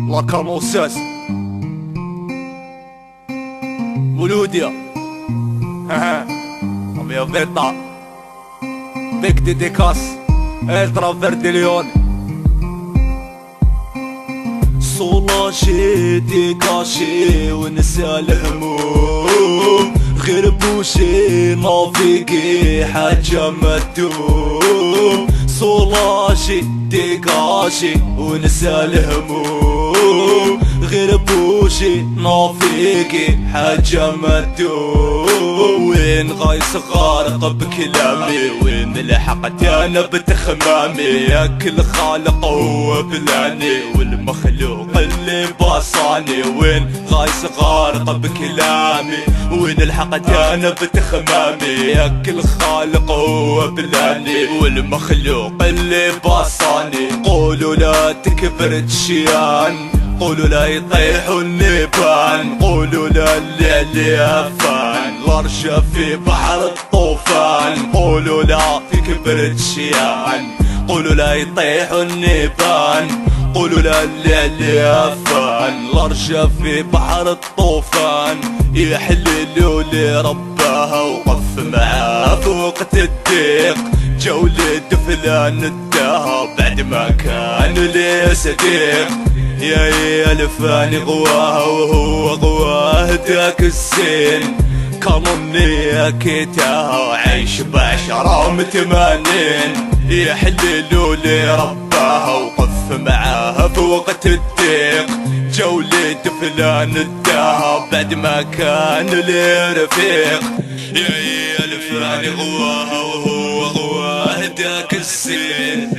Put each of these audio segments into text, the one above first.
لا كانوساس مولوديا ميا فيتا بيك ديديكاس الترا فيردي ليون صولاشي ديكاشي ونسى الهموم غير بوشي نافيكي حاجة ما تدوم صولاشي ديكاشي ونسى الهموم غير بوشي نافيكي حاجة ما تدوم وين غايس غارق بكلامي وين لحقت انا بتخمامي يا كل خالق هو بلاني والمخلوق اللي باصاني وين غايس غارق بكلامي وين لحقت انا بتخمامي يا كل خالق هو بلاني والمخلوق اللي باصاني قولوا لا تكبر تشيان قولوا لا يطيحوا النيبان قولوا لا اللي افان الارشة في بحر الطوفان قولوا لا تكبر تشيان قولوا لا يطيحوا النيبان قولوا لا اللي افان الارشة في بحر الطوفان يحللوا لي رباها وقف معاه في وقت الضيق جولة فلان اداها بعد ما كان لي صديق يا الفاني غواها وهو غواه داك السين كانوني كيتاها عيش بعشرة متمانين يحللوا لي رباها وقف معاها في وقت الضيق جولة فلان اداها بعد ما كان لي رفيق يا الفاني غواها وهو غواه داك السين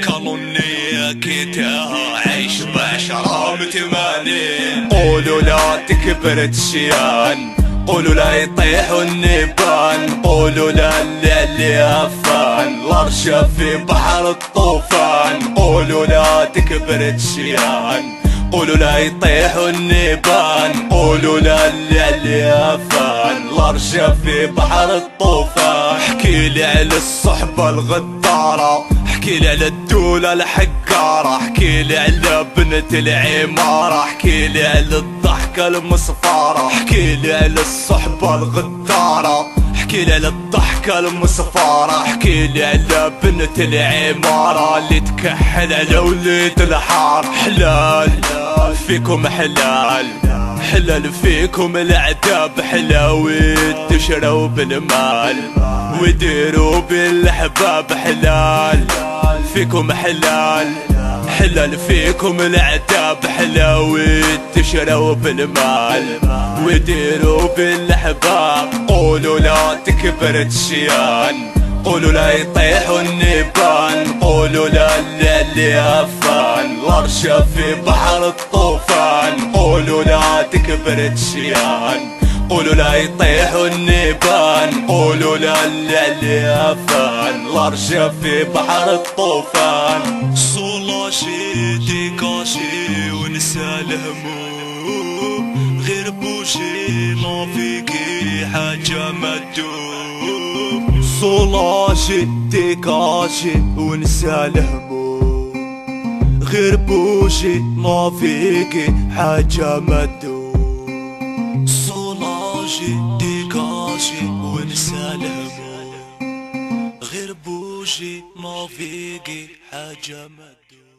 كانوني كيتاها عيش بعشرة متمانين قولوا لا تكبر تشيان قولوا لا يطيحوا النيبان قولوا لا اللي افان الارشة في بحر الطوفان قولوا لا تكبر تشيان قولوا لا يطيحوا النيبان قولوا لا اللي افان الارشة في بحر الطوفان احكيلي على الصحبة الغدارة احكيلي على الدولة الحقارة احكيلي على بنت العمارة احكيلي على الضحكة المصفارة احكيلي على الصحبة الغدارة احكيلي على الضحكة المصفارة احكيلي على بنت العمارة اللي تكحل على وليد الحار حلال فيكم حلال حلال فيكم العذاب حلاوي تشروا بالمال وديروا بالحباب حلال فيكم حلال حلال فيكم العذاب حلاوي تشروا بالمال وديروا بالحباب قولوا لا تكبر تشيان قولوا لا يطيحوا النيبان قولوا لا اللي افان الارشة في بحر الطوفان قولوا لا تكبر تشيان قولوا لا يطيحوا النيبان قولوا لا اللي افان الارشة في بحر الطوفان صولاشي ديكاشي ونسى الهموم غير بوشي ما فيكي حاجة ما تدوم صولاشي ديكاشي ونسى الهموم غير بوشي ما فيكي حاجة ما تدوم صولاشي ديكاشي ونسى الهموم غير بوشي ما فيكي حاجة ما تدوم